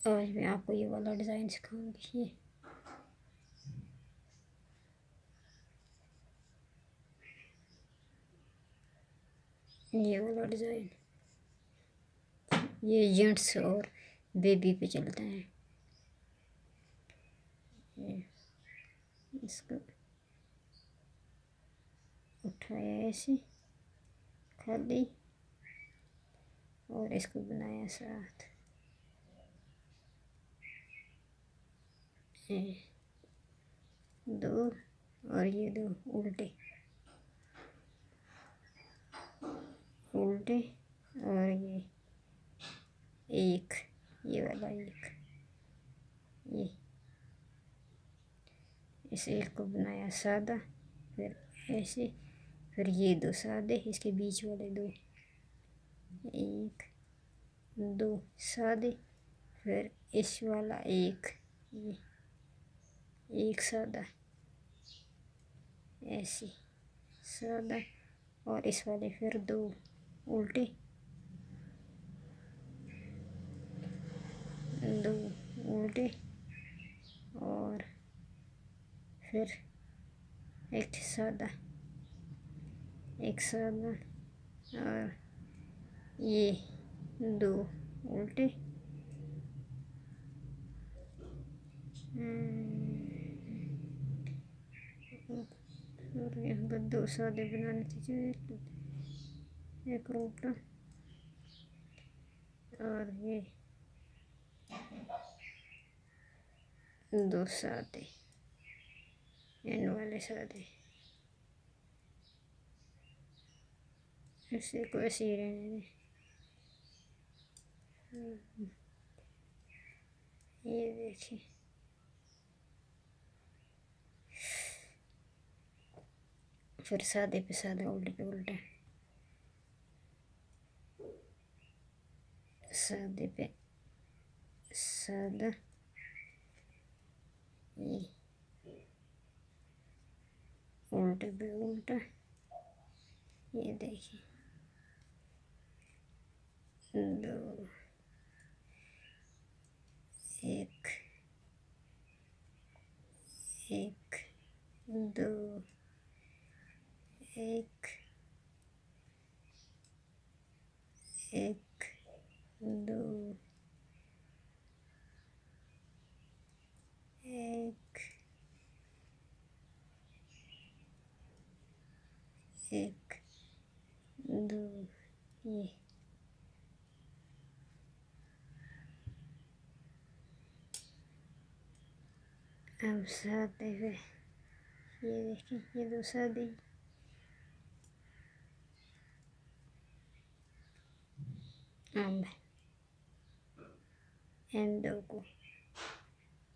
आज मैं आपको ये वाला डिज़ाइन सिखाऊंगी। ये वाला डिज़ाइन ये जेंट्स और बेबी पे चलता है। इसको उठाया ऐसे खाली और इसको बनाया साथ। दो और ये दो उल्टे उल्टे और ये एक, ये वाला एक, ये इस एक को बनाया सादा, फिर ऐसे, फिर ये दो सादे, इसके बीच वाले दो, एक दो सादे, फिर इस वाला एक, ये एक सादा, ऐसे सादा, और इस वाले फिर दो उल्टे, दो उल्टे, और फिर एक सादा, एक सादा, और ये दो उल्टे, और यहाँ पर दो सादे बनाने थे, एक उल्टा, और ये दो सादे एंड वाले सादे। ऐसे को ऐसे ही रहने दें। ये देखिए, फिर सादे पे सादा, उल्टे पे उल्टा, सादे पे सादा, ये उल्टे पे उल्टा, ये देखिए दो, एक एक, दो, एक एक, दो, एक एक, दो, ये अब सादे पे ये देखिए, ये दो सादे, अब इन दो को,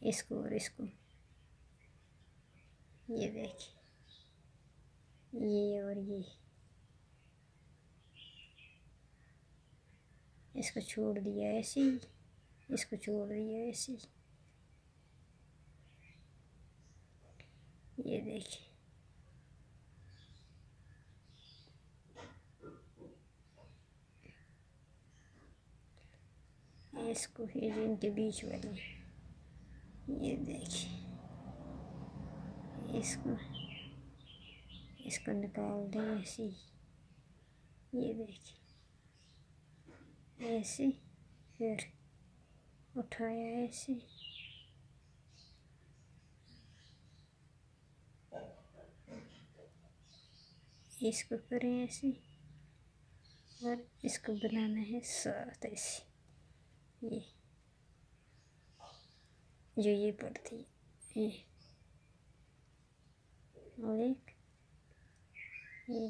इसको और इसको, ये देखिए, ये और ये, इसको छोड़ दिया ऐसे ही, इसको छोड़ दिया ऐसे ही, ये देखिए, इसको फिर इनके बीच वाले, ये देखिए, इसको इसको निकाल दें ऐसे ही, ये देखिए ऐसे, फिर उठाया ऐसे, इसको करें ऐसे, और इसको बनाना है साथ ऐसे, ये जो ये पड़ती है, ये और एक, ये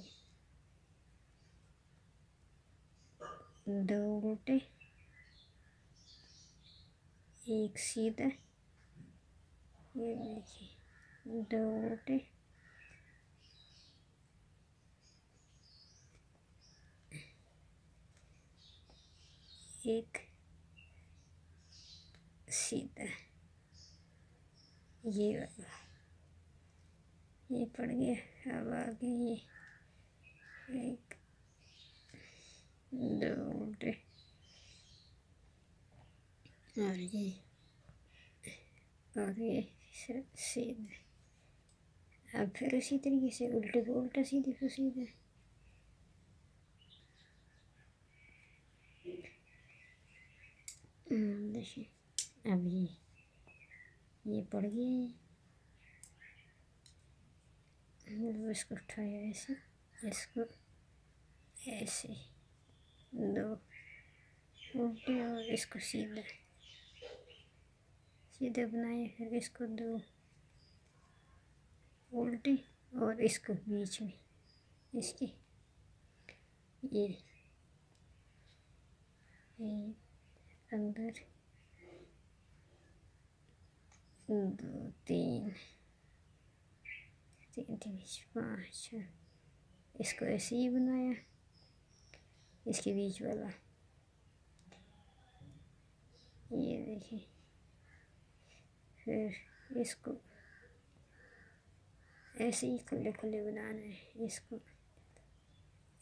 दो उल्टे, एक सीधा, ये देखिए दो उल्टे, एक सीधा, ये वाला, ये पड़ गया। अब आगे ये एक, दो उल्टे, और ये सीधा। अब फिर उसी तरीके से उल्टे को उल्टा, सीधे को सीधा। देखिए अब ये पड़ गया। इसको उठाया ऐसे, इसको ऐसे, दो उल्टे और इसको सीधा सीधा बनाए। फिर इसको दो उल्टे और इसको बीच में इसके ये अंदर, दो तीन, तीन तीन पाँच, इसको ऐसे ही बनाया। इसके बीच वाला ये देखिए। फिर इसको ऐसे ही खुले खुले बनाना है। इसको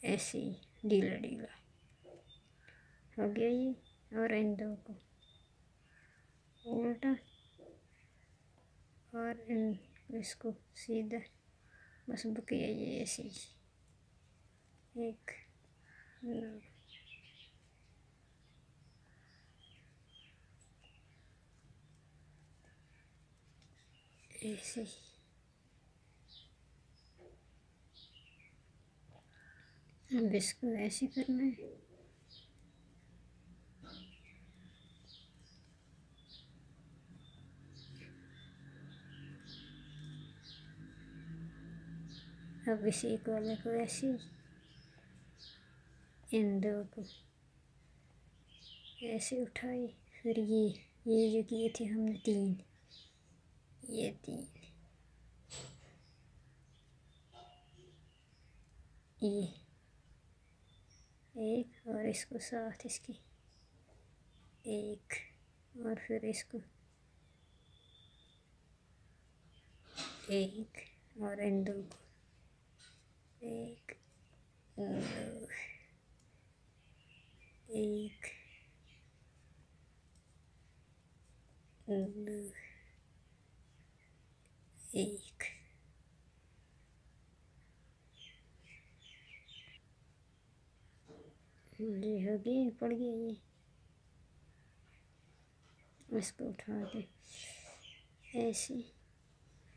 ऐसे ही ढीला ढीला हो गया ये। और इन दो को उल्टा और इसको सीधा, बस बुकिया ये ऐसे ही। एक, दो, ऐसे ही। अब इसको ऐसे करना है। अब इस एक वाले को ऐसे ही, इन दो को ऐसे उठाए। फिर ये जो किए थे हमने तीन, ये तीन, ये एक और इसको साथ इसके एक, और फिर इसको एक, और इन दो को एक, दो, एक, दो, एक। ये हो गया, पड़ गया ये। इसको उठा के ऐसे,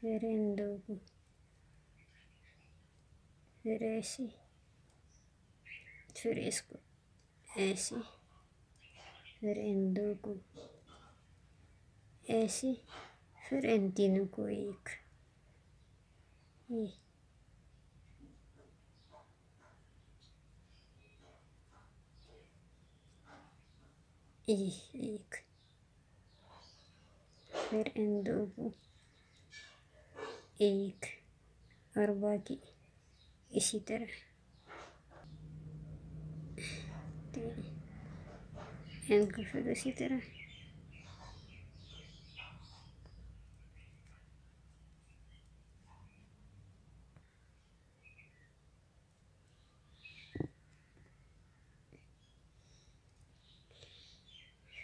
फिर इन दो को फिर ऐसे, फिर इसको ऐसे, फिर इन दो को ऐसे, फिर इन तीनों को एक, ये एक, फिर इन दो को एक, और बाकी इसी तरह इनको फिर इसी तरह।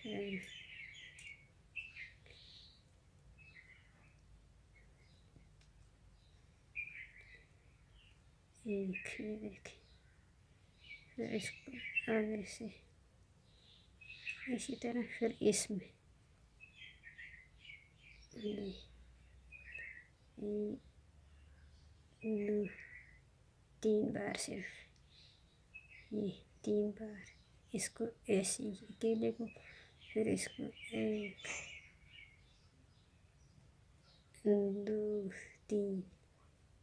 फिर एक, ये देखिए। फिर इसको आगे से इसी तरह, फिर इसमें ये दो, तीन बार, सिर्फ ये तीन बार इसको ऐसे ही अकेले को, फिर इसको एक, दो, तीन,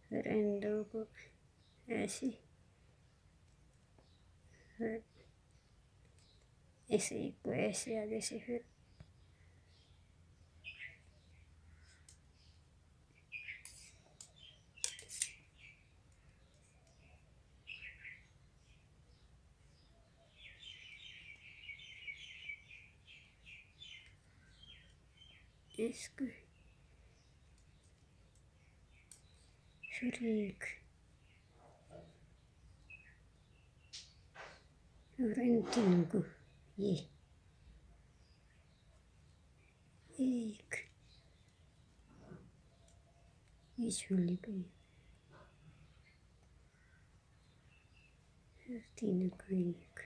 फिर इन दो को ऐसे, फिर इसे को ऐसे आगे से, फिर इसको, फिर एक, और इन तीनों को ये एक, बीच वाली पे फिर तीनों का एक,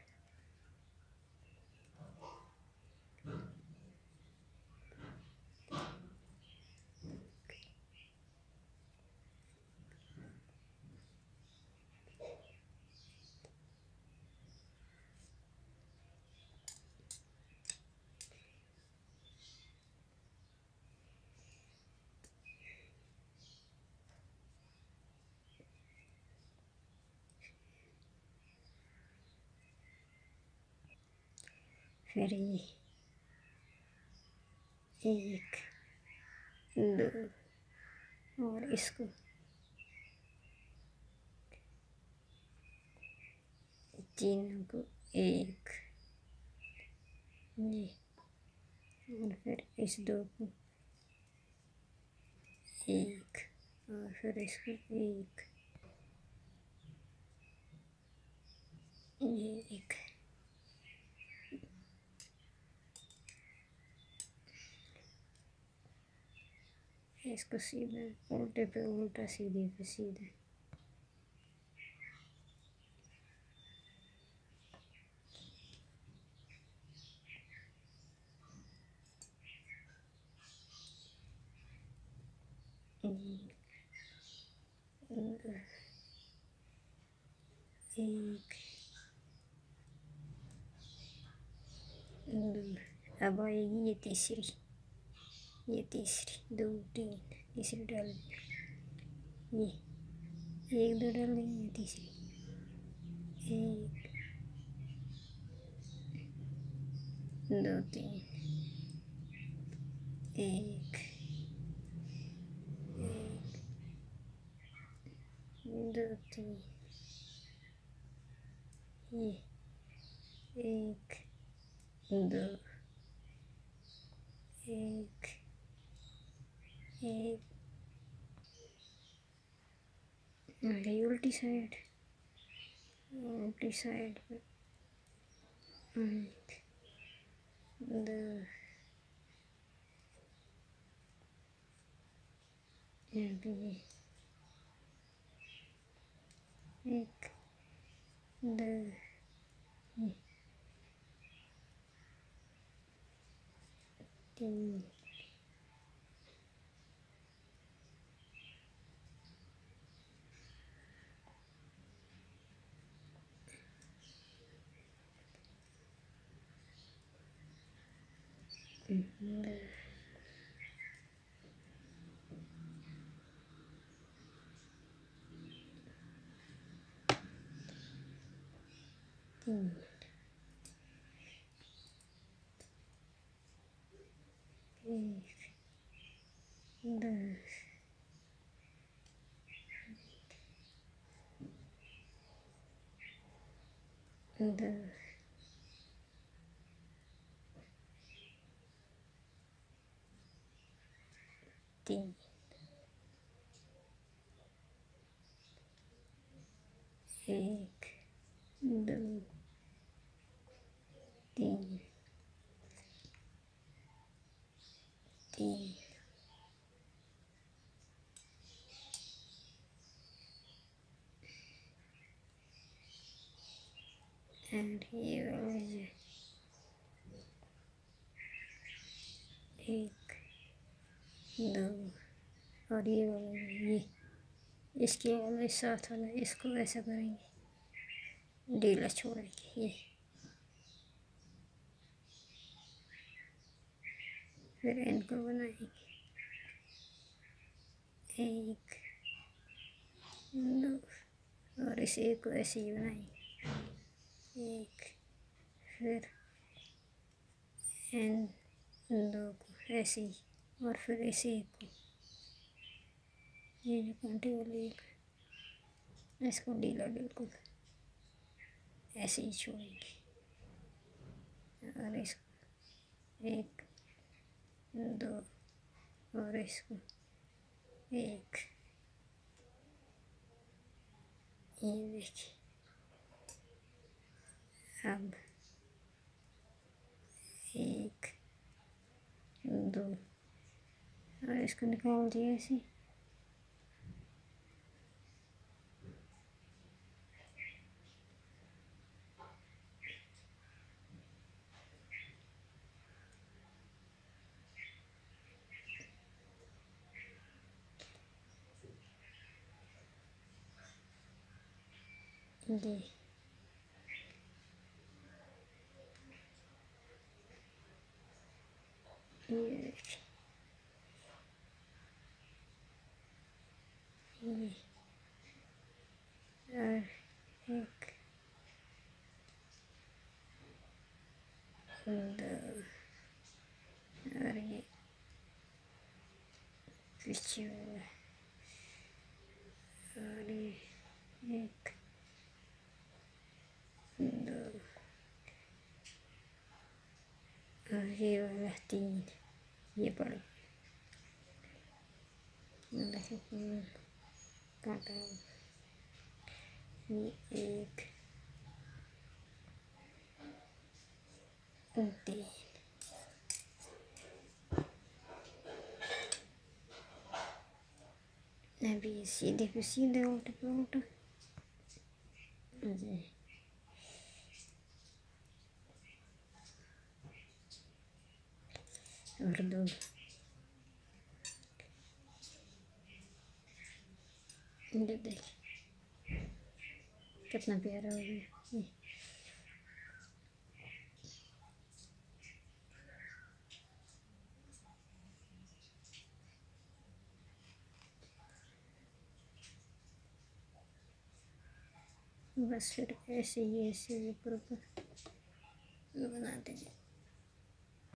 फिर ये एक, दो और इसको तीनों को एक, ये और फिर इस दो को एक और फिर इसको एक, ये एक, इसको सीधा उल्टे पे उल्टा, सीधे पे सीधा, एक, दो। अब आएगी ये तीसरी, दो तीन, तीसरी डाल ये एक, दो डाल देंगे, ये तीसरी एक, दो तीन, एक, दो तीन, ये एक, दो, एक, एक, उल्टी साइड पे एक, दो, यहाँ पे ये एक, दो, ये तीन, दो, तीन, एक, दो, दो, तीन, एक, दो, तीन, तीन, एंड ये वाला एक, दो और ये वाला ये इसके वाले साथ वाला, इसको ऐसा करेंगे, ढीला छोड़ेंगे ये, फिर इनको बनाएंगे एक, दो और इस एक को ऐसे ही बनाएंगे एक, फिर इन दो को ऐसे ही और फिर इस एक को, ये जो कांटे वाले एक, इसको ढीला बिल्कुल ऐसे ही छोड़ेंगे और इसको एक, दो और इसको एक, ये देखिए। अब एक, 2 और इसको निकाल दिया ऐसे। ये और एक 2 और ये पीछे वाला और ये 1 2 और ये वाला 3 ये पड़ काटा। ये 1 3 अभी सीधे पे सीधे उल्टे पे उल्टा और 2 देख कितना प्यारा हो गया। बस फिर ऐसे ही ऊपर ऊपर बनाते हैं।